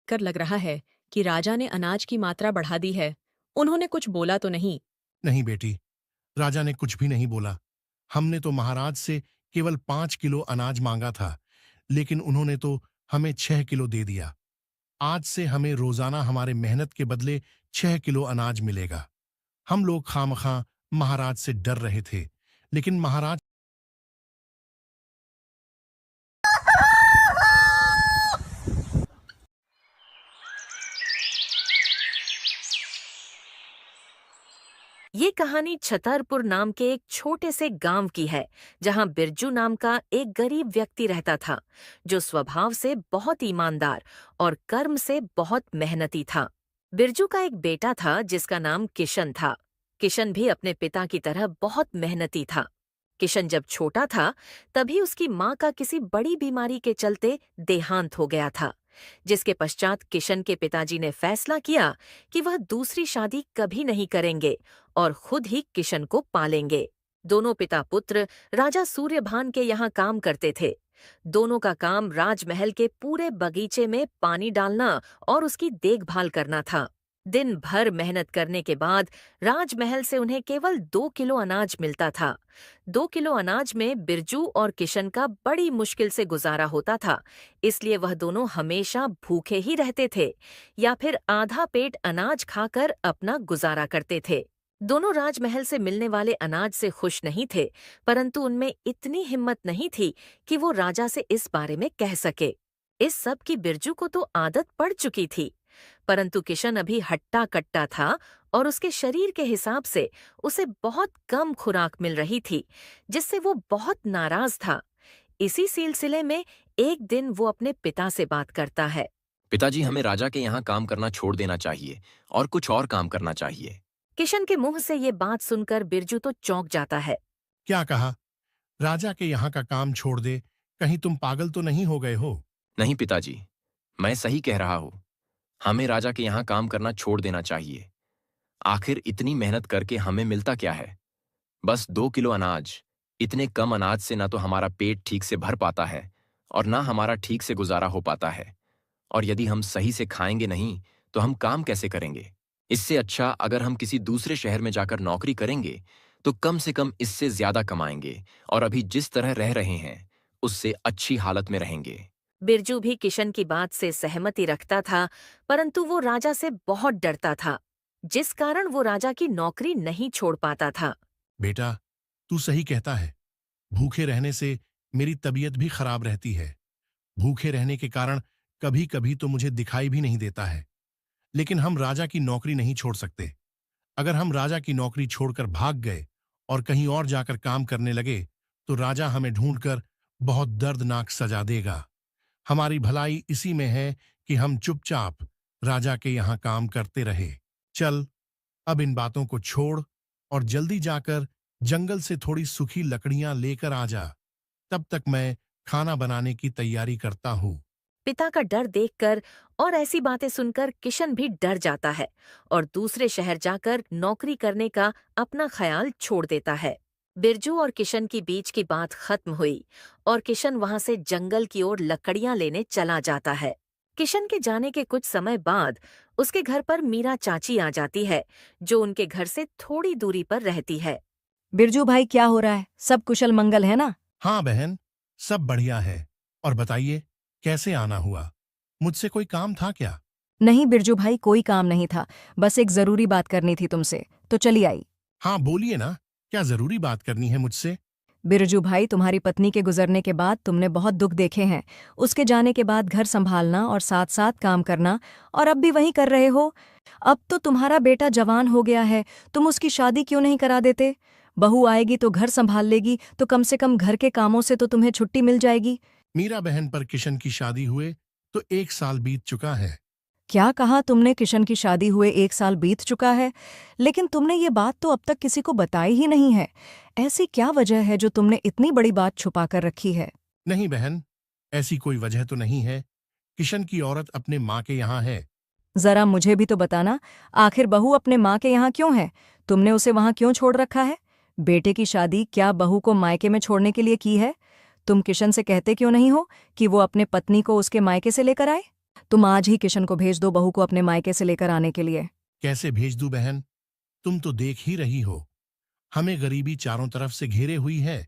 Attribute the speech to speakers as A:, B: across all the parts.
A: देखकर लग रहा है कि राजा ने अनाज की मात्रा बढ़ा दी है। उन्होंने कुछ बोला तो नहीं?
B: नहीं बेटी, राजा ने कुछ भी नहीं बोला। हमने तो महाराज से केवल 5 किलो अनाज मांगा था, लेकिन उन्होंने तो हमें 6 किलो दे दिया। आज से हमें रोजाना हमारे मेहनत के बदले 6 किलो अनाज मिलेगा। हम लोग खामखा महाराज से डर रहे थे, लेकिन महाराज
C: ये कहानी छतरपुर नाम के एक छोटे से गांव की है, जहां बिरजू नाम का एक गरीब व्यक्ति रहता था, जो स्वभाव से बहुत ईमानदार और कर्म से बहुत मेहनती था। बिरजू का एक बेटा था जिसका नाम किशन था। किशन भी अपने पिता की तरह बहुत मेहनती था। किशन जब छोटा था, तभी उसकी माँ का किसी बड़ी बीमारी के चलते देहांत हो गया था, जिसके पश्चात किशन के पिताजी ने फैसला किया कि वह दूसरी शादी कभी नहीं करेंगे और खुद ही किशन को पालेंगे। दोनों पिता पुत्र राजा सूर्यभान के यहाँ काम करते थे। दोनों का काम राजमहल के पूरे बगीचे में पानी डालना और उसकी देखभाल करना था। दिन भर मेहनत करने के बाद राजमहल से उन्हें केवल 2 किलो अनाज मिलता था। 2 किलो अनाज में बिरजू और किशन का बड़ी मुश्किल से गुजारा होता था, इसलिए वह दोनों हमेशा भूखे ही रहते थे या फिर आधा पेट अनाज खाकर अपना गुजारा करते थे। दोनों राजमहल से मिलने वाले अनाज से खुश नहीं थे, परंतु उनमें इतनी हिम्मत नहीं थी कि वो राजा से इस बारे में कह सके। इस सब की बिरजू को तो आदत पड़ चुकी थी, परंतु किशन अभी हट्टा कट्टा था और उसके शरीर के हिसाब से उसे बहुत कम खुराक मिल रही थी, जिससे वो बहुत नाराज था। इसी सिलसिले में एक दिन वो अपने पिता से बात करता है।
D: पिताजी, हमें राजा के यहाँ काम करना छोड़ देना चाहिए और कुछ और काम करना चाहिए।
C: किशन के मुंह से ये बात सुनकर बिरजू तो चौंक जाता है।
B: क्या कहा? राजा के यहाँ का काम छोड़ दे? कहीं तुम पागल तो नहीं हो गए हो?
D: नहीं पिताजी, मैं सही कह रहा हूँ। हमें राजा के यहाँ काम करना छोड़ देना चाहिए। आखिर इतनी मेहनत करके हमें मिलता क्या है? बस 2 किलो अनाज। इतने कम अनाज से ना तो हमारा पेट ठीक से भर पाता है और ना हमारा ठीक से गुजारा हो पाता है। और यदि हम सही से खाएंगे नहीं तो हम काम कैसे करेंगे? इससे अच्छा अगर हम किसी दूसरे शहर में जाकर नौकरी करेंगे तो कम से कम इससे ज्यादा कमाएंगे और अभी जिस तरह रह रहे हैं उससे अच्छी हालत में रहेंगे।
C: बिरजू भी किशन की बात से सहमति रखता था, परंतु वो राजा से बहुत डरता था, जिस कारण वो राजा की नौकरी नहीं छोड़ पाता था।
B: बेटा, तू सही कहता है। भूखे रहने से मेरी तबीयत भी खराब रहती है। भूखे रहने के कारण कभी कभी तो मुझे दिखाई भी नहीं देता है। लेकिन हम राजा की नौकरी नहीं छोड़ सकते। अगर हम राजा की नौकरी छोड़कर भाग गए और कहीं और जाकर काम करने लगे तो राजा हमें ढूंढकर बहुत दर्दनाक सजा देगा। हमारी भलाई इसी में है कि हम चुपचाप राजा के यहाँ काम करते रहे। चल, अब इन बातों को छोड़ और जल्दी जाकर जंगल से थोड़ी सूखी लकड़ियां लेकर आ जा। तब तक मैं खाना बनाने की तैयारी करता हूँ।
C: पिता का डर देखकर और ऐसी बातें सुनकर किशन भी डर जाता है और दूसरे शहर जाकर नौकरी करने का अपना ख्याल छोड़ देता है। बिरजू और किशन की बीच की बात खत्म हुई और किशन वहां से जंगल की ओर लकड़ियां लेने चला जाता है। किशन के जाने के कुछ समय बाद उसके घर पर मीरा चाची आ जाती है, जो उनके घर से थोड़ी दूरी पर रहती है।
E: बिरजू भाई, क्या हो रहा है? सब कुशल मंगल है ना?
B: हाँ बहन, सब बढ़िया है। और बताइए, कैसे आना हुआ? मुझसे कोई काम था क्या?
E: नहीं बिरजू भाई, कोई काम नहीं था, बस एक जरूरी बात करनी थी तुमसे, तो चली आई।
B: हाँ बोलिए ना, क्या जरूरी बात करनी है मुझसे?
E: बिरजू भाई, तुम्हारी पत्नी के गुजरने के बाद तुमने बहुत दुख देखे हैं। उसके जाने के बाद घर संभालना और साथ साथ काम करना, और अब भी वही कर रहे हो। अब तो तुम्हारा बेटा जवान हो गया है, तुम उसकी शादी क्यों नहीं करा देते? बहू आएगी तो घर संभाल लेगी, तो कम से कम घर के कामों से तो तुम्हें छुट्टी मिल जाएगी।
B: मीरा बहन पर किशन की शादी हुए तो 1 साल बीत चुका है।
E: क्या कहा तुमने? किशन की शादी हुए 1 साल बीत चुका है? लेकिन तुमने ये बात तो अब तक किसी को बताई ही नहीं है। ऐसी क्या वजह है जो तुमने इतनी बड़ी बात छुपा कर रखी है?
B: नहीं बहन, ऐसी कोई वजह तो नहीं है। किशन की औरत अपने माँ के यहाँ है।
E: जरा मुझे भी तो बताना, आखिर बहू अपने माँ के यहाँ क्यों है? तुमने उसे वहाँ क्यों छोड़ रखा है? बेटे की शादी क्या बहू को मायके में छोड़ने के लिए की है? तुम किशन से कहते क्यों नहीं हो कि वो अपने पत्नी को उसके मायके से लेकर आए? तुम आज ही किशन को भेज दो बहू को अपने मायके से लेकर आने के लिए।
B: कैसे भेज दूं बहन? तुम तो देख ही रही हो, हमें गरीबी चारों तरफ से घेरे हुई है।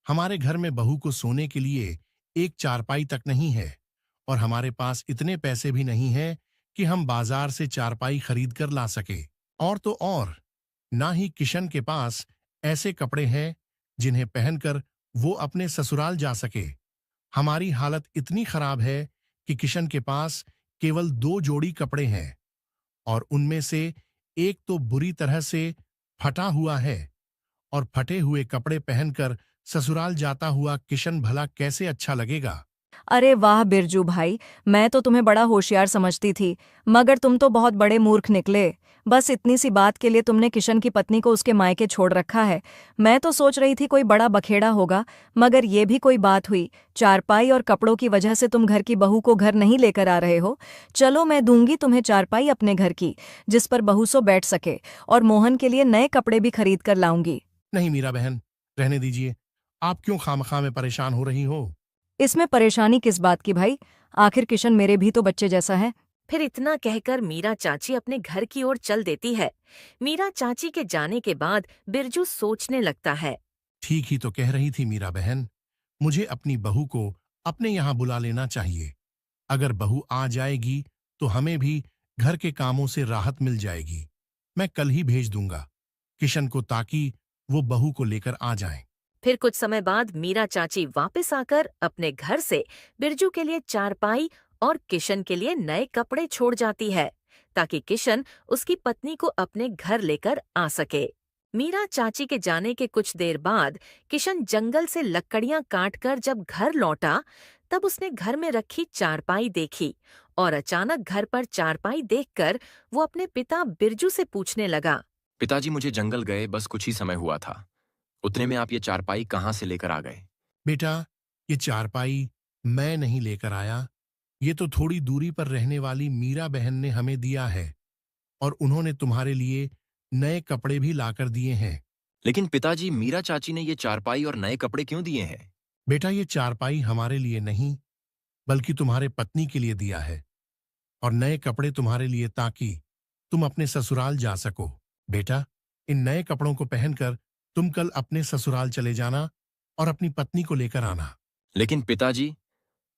B: हमारे घर में बहू को सोने के लिए एक चारपाई तक नहीं है, और हमारे पास इतने पैसे भी नहीं है कि हम बाजार से चारपाई खरीद कर ला सके। और तो और, ना ही किशन के पास ऐसे कपड़े हैं जिन्हें पहनकर वो अपने ससुराल जा सके। हमारी हालत इतनी खराब है कि किशन के पास केवल 2 जोड़ी कपड़े हैं, और उनमें से एक तो बुरी तरह से फटा हुआ है। और फटे हुए कपड़े पहनकर ससुराल जाता हुआ किशन भला कैसे अच्छा लगेगा?
E: अरे वाह बिरजू भाई, मैं तो तुम्हें बड़ा होशियार समझती थी, मगर तुम तो बहुत बड़े मूर्ख निकले। बस इतनी सी बात के लिए तुमने किशन की पत्नी को उसके मायके छोड़ रखा है। मैं तो सोच रही थी कोई बड़ा बखेड़ा होगा, मगर ये भी कोई बात हुई। चारपाई और कपड़ों की वजह से तुम घर की बहू को घर नहीं लेकर आ रहे हो। चलो मैं दूंगी तुम्हें चारपाई अपने घर की, जिस पर बहू सो बैठ सके, और मोहन के लिए नए कपड़े भी खरीद कर लाऊंगी।
B: नहीं मीरा बहन, रहने दीजिए। आप क्यों खामखा में परेशान हो रही हो?
E: इसमें परेशानी किस बात की भाई? आखिर किशन मेरे भी तो बच्चे जैसा है।
C: फिर इतना कहकर मीरा चाची अपने घर की ओर चल देती है। मीरा चाची के जाने के बाद बिरजू सोचने लगता है।
B: ठीक ही तो कह रही थी मीरा बहन, मुझे अपनी बहू को अपने यहाँ बुला लेना चाहिए। अगर बहू आ जाएगी तो हमें भी घर के कामों से राहत मिल जाएगी। मैं कल ही भेज दूंगा किशन को, ताकि वो बहू को लेकर आ जाए।
C: फिर कुछ समय बाद मीरा चाची वापस आकर अपने घर से बिरजू के लिए चारपाई और किशन के लिए नए कपड़े छोड़ जाती है, ताकि किशन उसकी पत्नी को अपने घर लेकर आ सके। मीरा चाची के जाने के कुछ देर बाद किशन जंगल से लकड़ियां काटकर जब घर लौटा, तब उसने घर में रखी चारपाई देखी, और अचानक घर पर चारपाई देखकर वो अपने पिता बिरजू से पूछने लगा।
D: पिताजी, मुझे जंगल गए बस कुछ ही समय हुआ था, उतने में आप ये चारपाई कहाँ से लेकर आ गए?
B: बेटा, ये चारपाई मैं नहीं लेकर आया। ये तो थोड़ी दूरी पर रहने वाली मीरा बहन ने हमें दिया है, और उन्होंने तुम्हारे लिए नए कपड़े भी लाकर दिए हैं।
D: लेकिन पिताजी, मीरा चाची ने ये चारपाई और नए कपड़े क्यों दिए हैं?
B: बेटा, ये चारपाई हमारे लिए नहीं, बल्कि तुम्हारे पत्नी के लिए दिया है, और नए कपड़े तुम्हारे लिए ताकि तुम अपने ससुराल जा सको। बेटा, इन नए कपड़ों को पहनकर तुम कल अपने ससुराल चले जाना और अपनी पत्नी को लेकर आना।
D: लेकिन पिताजी,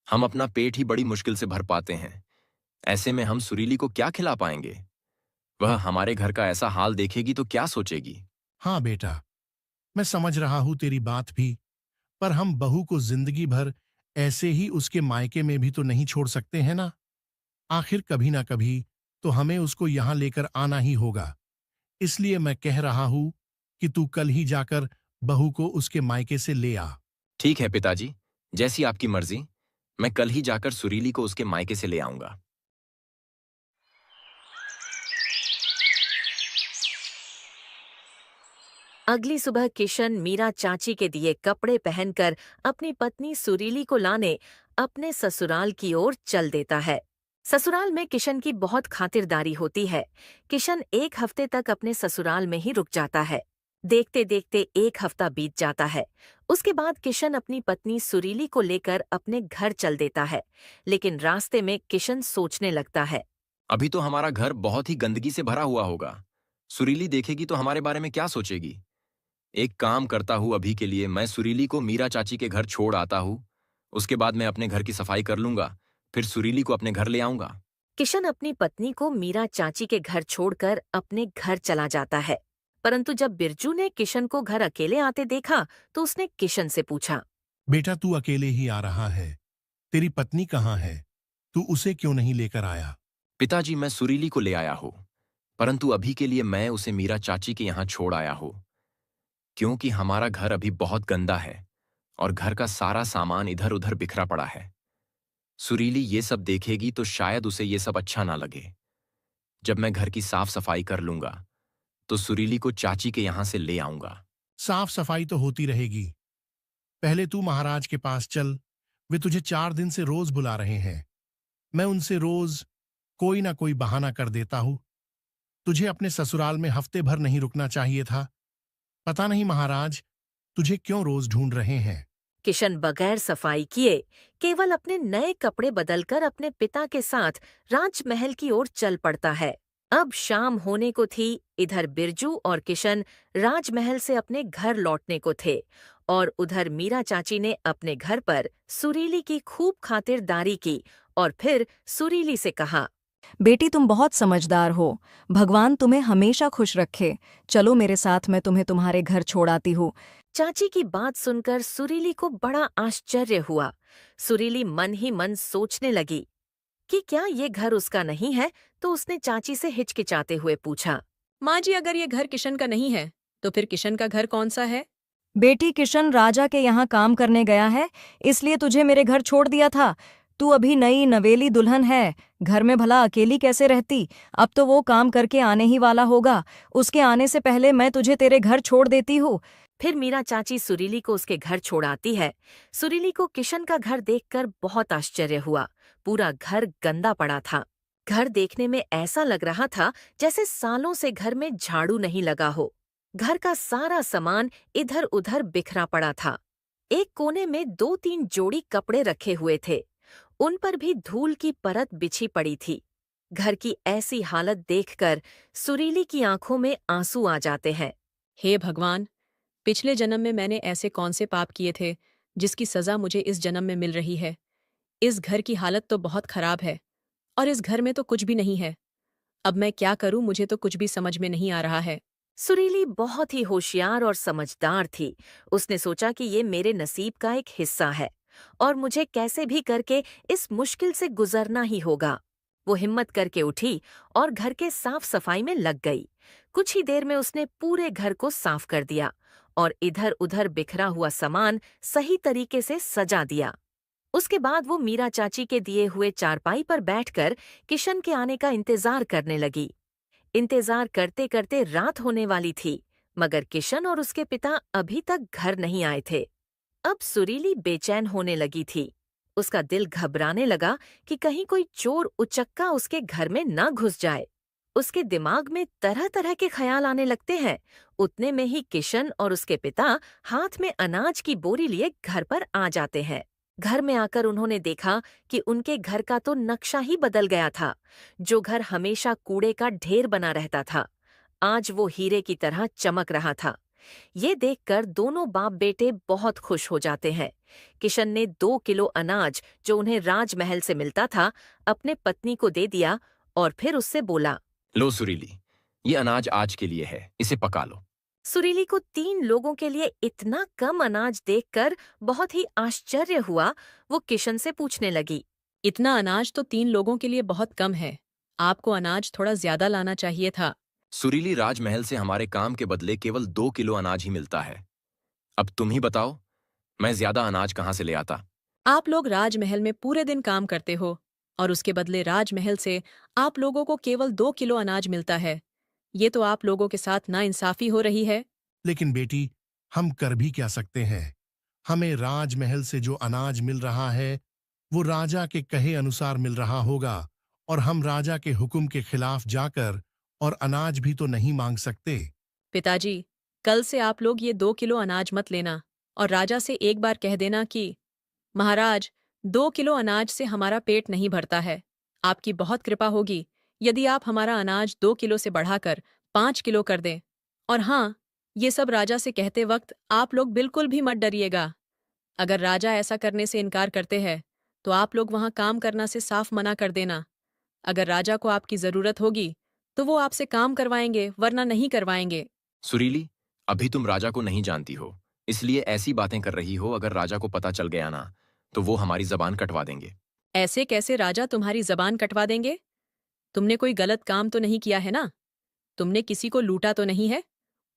D: हम अपना पेट ही बड़ी मुश्किल से भर पाते हैं। ऐसे में हम सुरीली को क्या खिला पाएंगे? वह हमारे घर का ऐसा हाल देखेगी तो क्या सोचेगी?
B: हाँ बेटा, मैं समझ रहा हूं तेरी बात भी, पर हम बहू को जिंदगी भर ऐसे ही उसके मायके में भी तो नहीं छोड़ सकते हैं ना। आखिर कभी ना कभी तो हमें उसको यहां लेकर आना ही होगा। इसलिए मैं कह रहा हूं कि तू कल ही जाकर बहू को उसके मायके से ले आ।
D: ठीक है पिताजी, जैसी आपकी मर्जी। मैं कल ही जाकर सुरीली को उसके मायके से ले आऊंगा।
C: अगली सुबह किशन मीरा चाची के दिए कपड़े पहनकर अपनी पत्नी सुरीली को लाने अपने ससुराल की ओर चल देता है। ससुराल में किशन की बहुत खातिरदारी होती है। किशन 1 हफ्ते तक अपने ससुराल में ही रुक जाता है। देखते देखते 1 हफ्ता बीत जाता है। उसके बाद किशन अपनी पत्नी सुरीली को लेकर अपने घर चल देता है। लेकिन रास्ते में किशन सोचने लगता है।
D: अभी तो हमारा घर बहुत ही गंदगी से भरा हुआ होगा। सुरीली देखेगी तो हमारे बारे में क्या सोचेगी? एक काम करता हूँ, अभी के लिए मैं सुरीली को मीरा चाची के घर छोड़ आता हूँ। उसके बाद मैं अपने घर की सफाई कर लूंगा, फिर सुरीली को अपने घर ले आऊंगा।
C: किशन अपनी पत्नी को मीरा चाची के घर छोड़कर अपने घर चला जाता है। परंतु जब बिरजू ने किशन को घर अकेले आते देखा तो उसने किशन से पूछा।
B: बेटा, तू अकेले ही आ रहा है? तेरी पत्नी कहाँ है? तू उसे क्यों नहीं लेकर आया?
D: पिताजी, मैं सुरीली को ले आया हूँ, परंतु अभी के लिए मैं उसे मीरा चाची के यहाँ छोड़ आया हूँ, क्योंकि हमारा घर अभी बहुत गंदा है और घर का सारा सामान इधर उधर बिखरा पड़ा है। सुरीली ये सब देखेगी तो शायद उसे ये सब अच्छा ना लगे। जब मैं घर की साफ सफाई कर लूंगा तो सुरीली को चाची के यहाँ से ले आऊंगा।
B: साफ सफाई तो होती रहेगी। पहले तू महाराज के पास चल, वे तुझे 4 दिन से रोज बुला रहे हैं। मैं उनसे रोज कोई ना कोई बहाना कर देता हूं। तुझे अपने ससुराल में हफ्ते भर नहीं रुकना चाहिए था। पता नहीं महाराज तुझे क्यों रोज ढूंढ रहे हैं।
C: किशन बगैर सफाई किए केवल अपने नए कपड़े बदलकर अपने पिता के साथ राजमहल की ओर चल पड़ता है। अब शाम होने को थी। इधर बिरजू और किशन राजमहल से अपने घर लौटने को थे और उधर मीरा चाची ने अपने घर पर सुरीली की खूब खातिरदारी की और फिर सुरीली से कहा,
E: बेटी तुम बहुत समझदार हो, भगवान तुम्हें हमेशा खुश रखे। चलो मेरे साथ, मैं तुम्हें तुम्हारे घर छोड़ आती हूँ।
C: चाची की बात सुनकर सुरीली को बड़ा आश्चर्य हुआ। सुरीली मन ही मन सोचने लगी कि क्या ये घर उसका नहीं है, तो उसने चाची से हिचकिचाते हुए पूछा,
A: माँ जी, अगर ये घर किशन का नहीं है तो फिर किशन का घर कौन सा है?
E: बेटी किशन राजा के यहाँ काम करने गया है, इसलिए तुझे मेरे घर छोड़ दिया था। तू अभी नई नवेली दुल्हन है, घर में भला अकेली कैसे रहती? अब तो वो काम करके आने ही वाला होगा, उसके आने से पहले मैं तुझे तेरे घर छोड़ देती हूँ।
C: फिर मीरा चाची सुरीली को उसके घर छोड़ाती है। सुरीली को किशन का घर देखकर बहुत आश्चर्य हुआ। पूरा घर गंदा पड़ा था। घर देखने में ऐसा लग रहा था जैसे सालों से घर में झाड़ू नहीं लगा हो। घर का सारा सामान इधर उधर बिखरा पड़ा था। एक कोने में 2-3 जोड़ी कपड़े रखे हुए थे, उन पर भी धूल की परत बिछी पड़ी थी। घर की ऐसी हालत देखकर सुरीली की आंखों में आंसू आ जाते हैं।
A: हे भगवान, पिछले जन्म में मैंने ऐसे कौन से पाप किए थे जिसकी सजा मुझे इस जन्म में मिल रही है। इस घर की हालत तो बहुत खराब है और इस घर में तो कुछ भी नहीं है। अब मैं क्या करूं, मुझे तो कुछ भी समझ में नहीं आ रहा है।
C: सुरीली बहुत ही होशियार और समझदार थी। उसने सोचा कि ये मेरे नसीब का एक हिस्सा है और मुझे कैसे भी करके इस मुश्किल से गुजरना ही होगा। वो हिम्मत करके उठी और घर के साफ सफाई में लग गई। कुछ ही देर में उसने पूरे घर को साफ कर दिया और इधर उधर बिखरा हुआ सामान सही तरीके से सजा दिया। उसके बाद वो मीरा चाची के दिए हुए चारपाई पर बैठकर किशन के आने का इंतजार करने लगी। इंतजार करते करते रात होने वाली थी, मगर किशन और उसके पिता अभी तक घर नहीं आए थे। अब सुरीली बेचैन होने लगी थी। उसका दिल घबराने लगा कि कहीं कोई चोर उचक्का उसके घर में न घुस जाए। उसके दिमाग में तरह तरह के ख्याल आने लगते हैं। उतने में ही किशन और उसके पिता हाथ में अनाज की बोरी लिए घर पर आ जाते हैं। घर में आकर उन्होंने देखा कि उनके घर का तो नक्शा ही बदल गया था। जो घर हमेशा कूड़े का ढेर बना रहता था, आज वो हीरे की तरह चमक रहा था। ये देखकर दोनों बाप बेटे बहुत खुश हो जाते हैं। किशन ने 2 किलो अनाज जो उन्हें राजमहल से मिलता था अपने पत्नी को दे दिया और फिर उससे बोला,
D: लो सुरीली, ये अनाज आज के लिए है, इसे पका लो।
C: सुरीली को 3 लोगों के लिए इतना कम अनाज देखकर बहुत ही आश्चर्य हुआ। वो किशन से पूछने लगी,
A: इतना अनाज तो 3 लोगों के लिए बहुत कम है। आपको अनाज थोड़ा ज्यादा लाना चाहिए था।
D: सुरीली, राजमहल से हमारे काम के बदले केवल 2 किलो अनाज ही मिलता है। अब तुम ही बताओ, मैं ज्यादा अनाज कहाँ से ले आता?
A: आप लोग राजमहल में पूरे दिन काम करते हो और उसके बदले राजमहल से आप लोगों को केवल 2 किलो अनाज मिलता है। ये तो आप लोगों के साथ नाइंसाफी हो रही है।
B: लेकिन बेटी, हम कर भी क्या सकते हैं? हमें राजमहल से जो अनाज मिल रहा है वो राजा के कहे अनुसार मिल रहा होगा, और हम राजा के हुक्म के खिलाफ जाकर और अनाज भी तो नहीं मांग सकते।
A: पिताजी, कल से आप लोग ये 2 किलो अनाज मत लेना और राजा से एक बार कह देना कि महाराज, 2 किलो अनाज से हमारा पेट नहीं भरता है। आपकी बहुत कृपा होगी यदि आप हमारा अनाज 2 किलो से बढ़ाकर 5 किलो कर दें। और हाँ, ये सब राजा से कहते वक्त आप लोग बिल्कुल भी मत डरिएगा। अगर राजा ऐसा करने से इनकार करते हैं तो आप लोग वहाँ काम करना से साफ मना कर देना। अगर राजा को आपकी जरूरत होगी तो वो आपसे काम करवाएंगे, वरना नहीं करवाएंगे।
D: सुरीली, अभी तुम राजा को नहीं जानती हो, इसलिए ऐसी बातें कर रही हो। अगर राजा को पता चल गया ना, तो वो हमारी जबान कटवा देंगे।
A: ऐसे कैसे राजा तुम्हारी जबान कटवा देंगे? तुमने कोई गलत काम तो नहीं किया है ना? तुमने किसी को लूटा तो नहीं है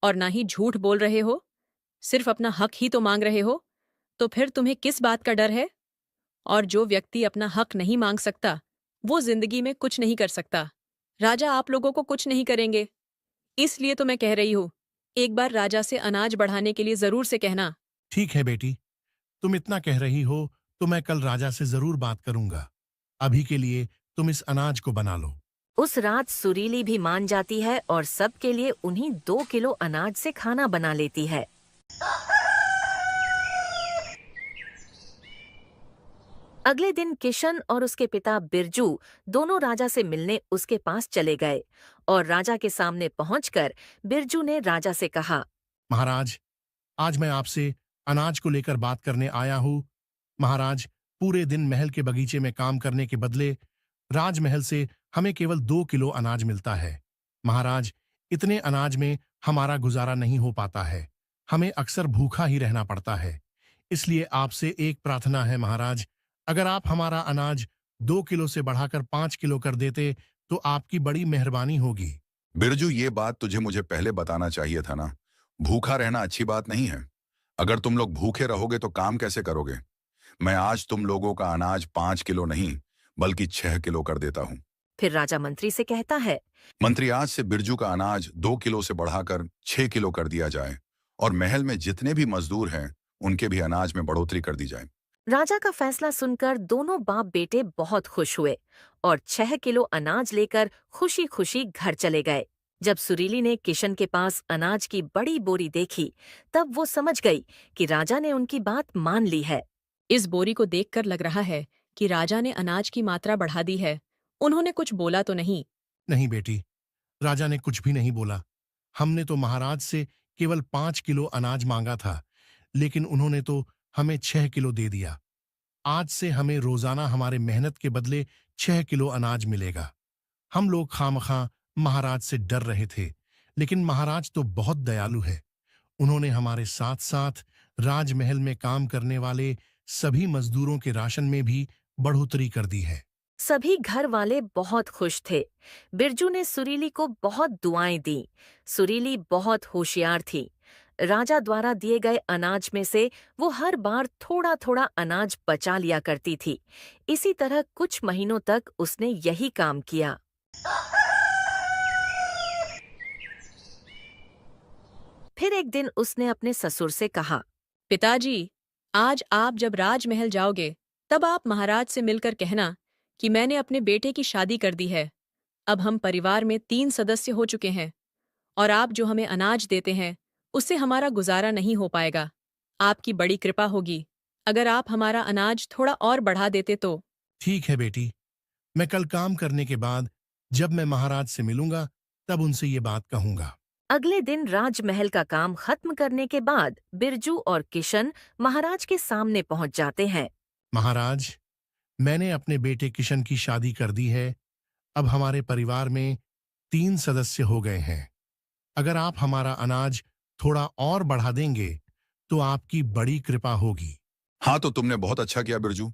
A: और ना ही झूठ बोल रहे हो। सिर्फ अपना हक ही तो मांग रहे हो। तो फिर तुम्हें किस बात का डर है? और जो व्यक्ति अपना हक नहीं मांग सकता वो जिंदगी में कुछ नहीं कर सकता। राजा आप लोगों को कुछ नहीं करेंगे। इसलिए तो मैं कह रही हूँ, एक बार राजा से अनाज बढ़ाने के लिए जरूर से कहना।
B: ठीक है बेटी, तुम इतना कह रही हो तो मैं कल राजा से जरूर बात करूंगा। अभी के लिए तुम इस अनाज को बना लो।
C: उस रात सुरीली भी मान जाती है और सबके लिए उन्हीं 2 किलो अनाज से खाना बना लेती है। अगले दिन किशन और उसके पिता बिरजू दोनों राजा से मिलने उसके पास चले गए और राजा के सामने पहुंचकर बिरजू ने राजा से कहा,
B: महाराज, आज मैं आपसे अनाज को लेकर बात करने आया हूँ। महाराज, पूरे दिन महल के बगीचे में काम करने के बदले राजमहल से हमें केवल 2 किलो अनाज मिलता है। महाराज, इतने अनाज में हमारा गुजारा नहीं हो पाता है। हमें अक्सर भूखा ही रहना पड़ता है। इसलिए आपसे एक प्रार्थना है महाराज, अगर आप हमारा अनाज 2 किलो से बढ़ाकर 5 किलो कर देते तो आपकी बड़ी मेहरबानी होगी।
F: बिरजू, ये बात तुझे मुझे पहले बताना चाहिए था ना। भूखा रहना अच्छी बात नहीं है। अगर तुम लोग भूखे रहोगे तो काम कैसे करोगे? मैं आज तुम लोगों का अनाज 5 किलो नहीं बल्कि 6 किलो कर देता हूँ।
C: फिर राजा मंत्री से कहता है,
F: मंत्री, आज से बिरजू का अनाज 2 किलो से बढ़ाकर 6 किलो कर दिया जाए और महल में जितने भी मजदूर हैं उनके भी अनाज में बढ़ोतरी कर दी जाए।
C: राजा का फैसला सुनकर दोनों बाप बेटे बहुत खुश हुए और 6 किलो अनाज लेकर खुशी खुशी घर चले गए। जब सुरीली ने किशन के पास अनाज की बड़ी बोरी देखी, तब वो समझ गई कि राजा ने उनकी बात मान ली है।
A: इस बोरी को देखकर लग रहा है कि राजा ने अनाज की मात्रा बढ़ा दी है। उन्होंने कुछ बोला तो नहीं।
B: नहीं बेटी, राजा ने कुछ भी नहीं बोला। हमने तो महाराज से केवल 5 किलो अनाज मांगा था, लेकिन उन्होंने तो हमें 6 किलो दे दिया। आज से हमें रोजाना हमारे मेहनत के बदले 6 किलो अनाज मिलेगा। हम लोग खामखा महाराज से डर रहे थे, लेकिन महाराज तो बहुत दयालु है। उन्होंने हमारे साथ साथ राजमहल में काम करने वाले सभी मजदूरों के राशन में भी बढ़ोतरी कर दी है।
C: सभी घर वाले बहुत खुश थे। बिरजू ने सुरीली को बहुत दुआएं दी। सुरीली बहुत होशियार थी। राजा द्वारा दिए गए अनाज में से वो हर बार थोड़ा थोड़ा अनाज बचा लिया करती थी। इसी तरह कुछ महीनों तक उसने यही काम किया। फिर एक दिन उसने अपने ससुर से कहा,
A: पिताजी, आज आप जब राजमहल जाओगे तब आप महाराज से मिलकर कहना कि मैंने अपने बेटे की शादी कर दी है। अब हम परिवार में 3 सदस्य हो चुके हैं और आप जो हमें अनाज देते हैं उससे हमारा गुजारा नहीं हो पाएगा। आपकी बड़ी कृपा होगी अगर आप हमारा अनाज थोड़ा और बढ़ा देते तो।
B: ठीक है बेटी, मैं कल काम करने के बाद जब मैं महाराज से मिलूंगा तब उनसे ये बात कहूंगा।
C: अगले दिन राजमहल का काम खत्म करने के बाद बिरजू और किशन महाराज के सामने पहुंच जाते हैं।
B: महाराज, मैंने अपने बेटे किशन की शादी कर दी है। अब हमारे परिवार में 3 सदस्य हो गए हैं। अगर आप हमारा अनाज थोड़ा और बढ़ा देंगे तो आपकी बड़ी कृपा होगी।
F: हाँ, तो तुमने बहुत अच्छा किया बिरजू,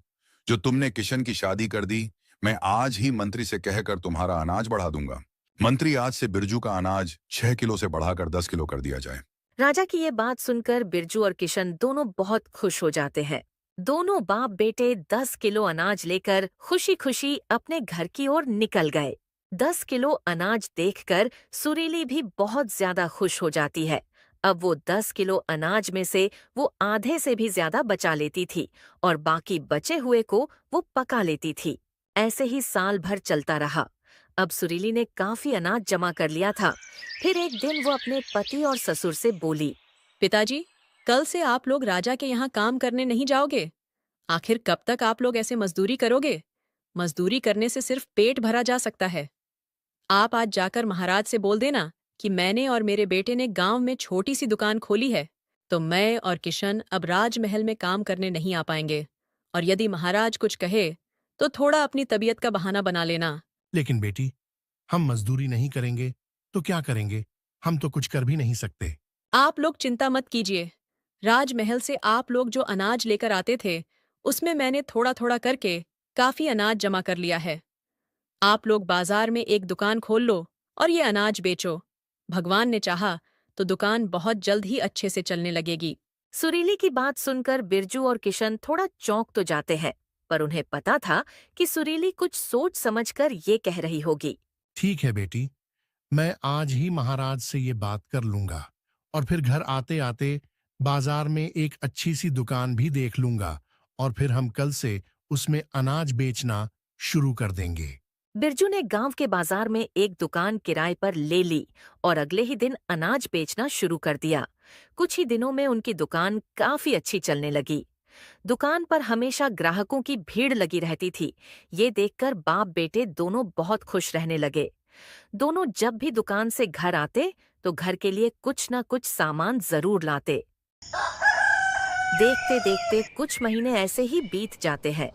F: जो तुमने किशन की शादी कर दी। मैं आज ही मंत्री से कहकर तुम्हारा अनाज बढ़ा दूंगा। मंत्री, आज से बिरजू का अनाज 6 किलो से बढ़ाकर 10 किलो कर दिया जाए।
C: राजा की ये बात सुनकर बिरजू और किशन दोनों बहुत खुश हो जाते हैं। दोनों बाप बेटे 10 किलो अनाज लेकर खुशी खुशी अपने घर की ओर निकल गए। 10 किलो अनाज देखकर सुरीली भी बहुत ज्यादा खुश हो जाती है। अब वो 10 किलो अनाज में से वो आधे से भी ज्यादा बचा लेती थी और बाकी बचे हुए को वो पका लेती थी। ऐसे ही साल भर चलता रहा। अब सुरीली ने काफी अनाज जमा कर लिया था। फिर एक दिन वो अपने पति और ससुर से बोली,
A: पिताजी, कल से आप लोग राजा के यहाँ काम करने नहीं जाओगे। आखिर कब तक आप लोग ऐसे मजदूरी करोगे? मजदूरी करने से सिर्फ पेट भरा जा सकता है। आप आज जाकर महाराज से बोल देना कि मैंने और मेरे बेटे ने गांव में छोटी सी दुकान खोली है, तो मैं और किशन अब राजमहल में काम करने नहीं आ पाएंगे। और यदि महाराज कुछ कहे तो थोड़ा अपनी तबीयत का बहाना बना लेना।
B: लेकिन बेटी, हम मजदूरी नहीं करेंगे तो क्या करेंगे? हम तो कुछ कर भी नहीं सकते।
A: आप लोग चिंता मत कीजिए। राजमहल से आप लोग जो अनाज लेकर आते थे उसमें मैंने थोड़ा थोड़ा करके काफी अनाज जमा कर लिया है। आप लोग बाजार में एक दुकान खोल लो और ये अनाज बेचो। भगवान ने चाहा तो दुकान बहुत जल्द ही अच्छे से चलने लगेगी।
C: सुरीली की बात सुनकर बिरजू और किशन थोड़ा चौंक तो जाते हैं, पर उन्हें पता था कि सुरीली कुछ सोच समझकर ये कह रही होगी।
B: ठीक है बेटी, मैं आज ही महाराज से ये बात कर लूंगा और फिर घर आते आते बाजार में एक अच्छी सी दुकान भी देख लूंगा और फिर हम कल से उसमें अनाज बेचना शुरू कर देंगे।
C: बिरजू ने गांव के बाजार में एक दुकान किराए पर ले ली और अगले ही दिन अनाज बेचना शुरू कर दिया। कुछ ही दिनों में उनकी दुकान काफी अच्छी चलने लगी। दुकान पर हमेशा ग्राहकों की भीड़ लगी रहती थी। ये देखकर बाप बेटे दोनों बहुत खुश रहने लगे। दोनों जब भी दुकान से घर आते तो घर के लिए कुछ न कुछ सामान जरूर लाते। देखते देखते कुछ महीने ऐसे ही बीत जाते हैं।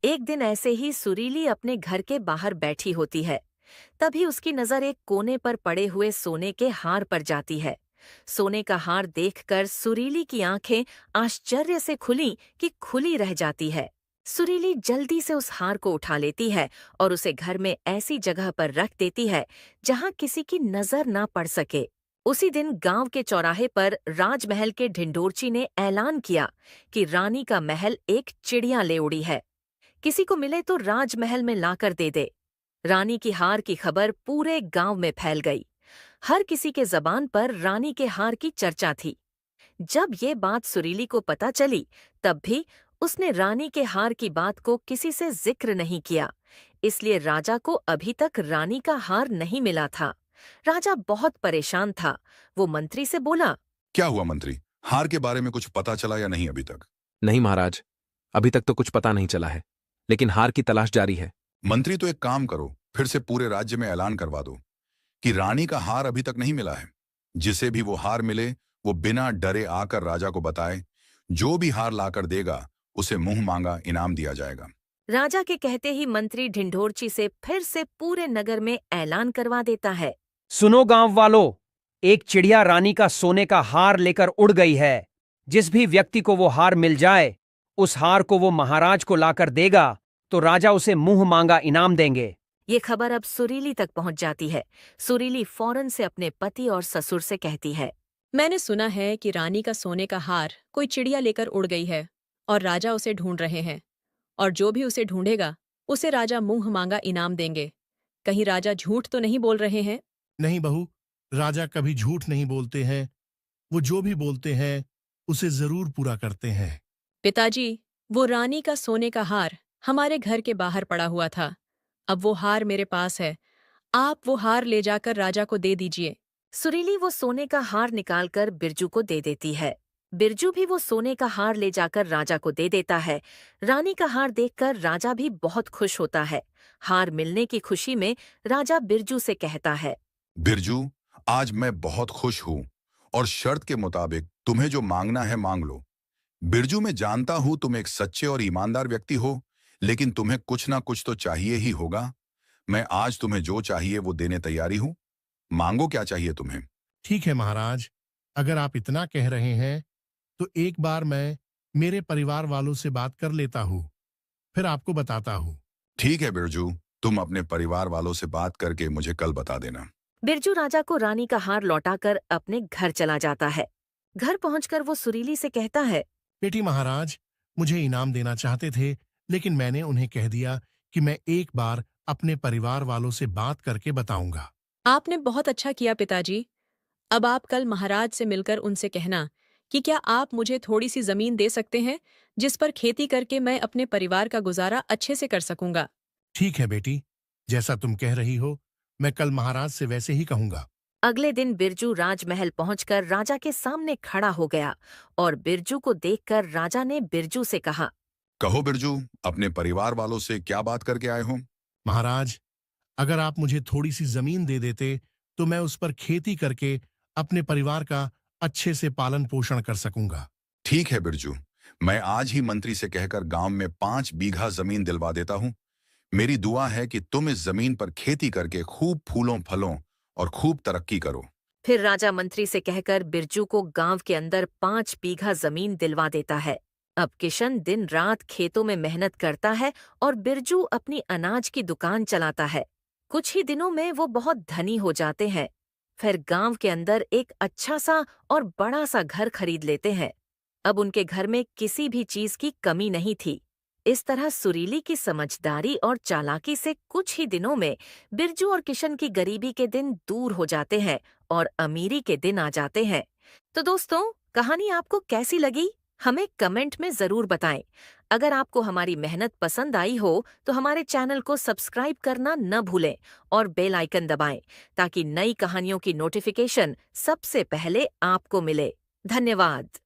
C: एक दिन ऐसे ही सुरीली अपने घर के बाहर बैठी होती है। तभी उसकी नजर एक कोने पर पड़े हुए सोने के हार पर जाती है। सोने का हार देखकर सुरीली की आंखें आश्चर्य से खुली कि खुली रह जाती है। सुरीली जल्दी से उस हार को उठा लेती है और उसे घर में ऐसी जगह पर रख देती है जहां किसी की नजर ना पड़ सके। उसी दिन गांव के चौराहे पर राजमहल के ढिंढोरची ने ऐलान किया कि रानी का महल एक चिड़िया ले उड़ी है। किसी को मिले तो राजमहल में लाकर दे दे। रानी की हार की खबर पूरे गांव में फैल गई। हर किसी के जबान पर रानी के हार की चर्चा थी। जब ये बात सुरीली को पता चली, तब भी उसने रानी के हार की बात को किसी से जिक्र नहीं किया। इसलिए राजा को अभी तक रानी का हार नहीं मिला था। राजा बहुत परेशान था। वो मंत्री से बोला,
F: क्या हुआ मंत्री, हार के बारे में कुछ पता चला या नहीं अभी तक?
G: नहीं महाराज, अभी तक तो कुछ पता नहीं चला है, लेकिन हार की तलाश जारी है।
F: मंत्री तो एक काम करो, फिर से पूरे राज्य में ऐलान करवा दो कि रानी का हार अभी तक नहीं मिला है। जिसे भी वो हार मिले वो बिना डरे आकर राजा को बताए। जो भी हार लाकर देगा उसे मुंह मांगा इनाम दिया जाएगा।
C: राजा के कहते ही मंत्री ढिंढोरची से फिर से पूरे नगर में ऐलान करवा देता है।
H: सुनो गांव वालों, एक चिड़िया रानी का सोने का हार लेकर उड़ गई है। जिस भी व्यक्ति को वो हार मिल जाए, उस हार को वो महाराज को लाकर देगा तो राजा उसे मुंह मांगा इनाम देंगे।
C: ये खबर अब सुरीली तक पहुंच जाती है। सुरीली फौरन से अपने पति और ससुर से कहती है,
A: मैंने सुना है कि रानी का सोने का हार कोई चिड़िया लेकर उड़ गई है और राजा उसे ढूंढ रहे हैं, और जो भी उसे ढूंढेगा उसे राजा मुंह मांगा इनाम देंगे। कहीं राजा झूठ तो नहीं बोल रहे हैं?
B: नहीं बहू, राजा कभी झूठ नहीं बोलते हैं। वो जो भी बोलते हैं उसे जरूर पूरा करते हैं।
A: पिताजी, वो रानी का सोने का हार हमारे घर के बाहर पड़ा हुआ था। अब वो हार मेरे पास है। आप वो हार ले जाकर राजा को दे दीजिए।
C: सुरीली वो सोने का हार निकालकर बिरजू को दे देती है। बिरजू भी वो सोने का हार ले जाकर राजा को दे देता है। रानी का हार देखकर राजा भी बहुत खुश होता है। हार मिलने की खुशी में राजा बिरजू से कहता है,
F: बिरजू, आज मैं बहुत खुश हूं और शर्त के मुताबिक तुम्हें जो मांगना है मांग लो। बिरजू, मैं जानता हूं तुम एक सच्चे और ईमानदार व्यक्ति हो, लेकिन तुम्हें कुछ ना कुछ तो चाहिए ही होगा। मैं आज तुम्हें जो चाहिए वो देने तैयारी हूं। मांगो, क्या चाहिए तुम्हें?
B: ठीक है महाराज, अगर आप इतना कह रहे हैं तो एक बार मैं मेरे परिवार वालों से बात कर लेता हूँ, फिर आपको बताता हूँ।
F: ठीक है बिरजू, तुम अपने परिवार वालों से बात करके मुझे कल बता देना।
C: बिरजू राजा को रानी का हार लौटाकर अपने घर चला जाता है। घर पहुंचकर वो सुरीली से कहता है,
B: बेटी, महाराज मुझे इनाम देना चाहते थे, लेकिन मैंने उन्हें कह दिया कि मैं एक बार अपने परिवार वालों से बात करके बताऊंगा।
A: आपने बहुत अच्छा किया पिताजी। अब आप कल महाराज से मिलकर उनसे कहना कि क्या आप मुझे थोड़ी सी जमीन दे सकते हैं जिस पर खेती करके मैं अपने परिवार का गुजारा अच्छे से कर सकूंगा।
B: ठीक है बेटी, जैसा तुम कह रही हो मैं कल महाराज से वैसे ही कहूंगा।
C: अगले दिन बिरजू राजमहल पहुंचकर राजा के सामने खड़ा हो गया और बिरजू को देखकर राजा ने बिरजू से कहा,
F: कहो बिरजू, अपने परिवार वालों से क्या बात करके आए हो?
B: महाराज, अगर आप मुझे थोड़ी सी जमीन दे देते तो मैं उस पर खेती करके अपने परिवार का अच्छे से पालन पोषण कर सकूंगा।
F: ठीक है बिरजू, मैं आज ही मंत्री से कहकर गांव में 5 बीघा जमीन दिलवा देता हूं। मेरी दुआ है कि तुम इस जमीन पर खेती करके खूब फूलों फलों और खूब तरक्की करो।
C: फिर राजा मंत्री से कहकर बिरजू को गांव के अंदर 5 बीघा जमीन दिलवा देता है। अब किशन दिन रात खेतों में मेहनत करता है और बिरजू अपनी अनाज की दुकान चलाता है। कुछ ही दिनों में वो बहुत धनी हो जाते हैं। फिर गांव के अंदर एक अच्छा सा और बड़ा सा घर खरीद लेते हैं। अब उनके घर में किसी भी चीज की कमी नहीं थी। इस तरह सुरीली की समझदारी और चालाकी से कुछ ही दिनों में बिरजू और किशन की गरीबी के दिन दूर हो जाते हैं और अमीरी के दिन आ जाते हैं। तो दोस्तों, कहानी आपको कैसी लगी हमें कमेंट में जरूर बताएं। अगर आपको हमारी मेहनत पसंद आई हो तो हमारे चैनल को सब्सक्राइब करना न भूलें और बेल आइकन दबाएं ताकि नई कहानियों की नोटिफिकेशन सबसे पहले आपको मिले। धन्यवाद।